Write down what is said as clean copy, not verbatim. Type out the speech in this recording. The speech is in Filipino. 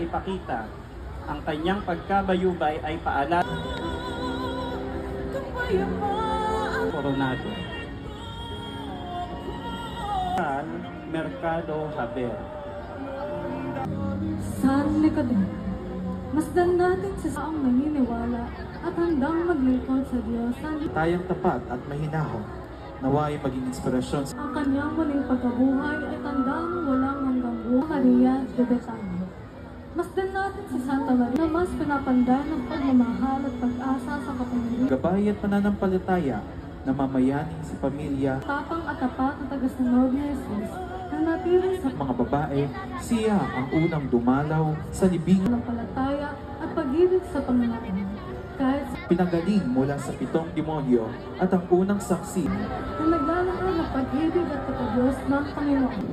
ipakita ang kanyang pagkabayubay ay paalala Coronado. Mercado Haber. San Nicodemus, masdan natin sa saang naniniwala at handang maglingkod sa Diyos. Tayang tapat at mahinahon, naway maging inspirasyon sa Ang kanyang muling pagkabuhay ay tandang walang hanggang buhay. Maria de Betania. Masdan natin si Santa Maria na mas pinapandan ng pagmamahal at pag-asa sa kapamilya. gabay at pananampalataya na mamayaning sa pamilya. Tapang at tapat na tagasunod ni Jesus na natiri sa Mga babae, siya ang unang dumalaw sa libing, palataya at pag-ibig sa Panginoon. Kahit pinagaling mula sa 7 demonyo at ang unang saksi na naglalakad ng pag-ibig at pagkadiyos ng Panginoon.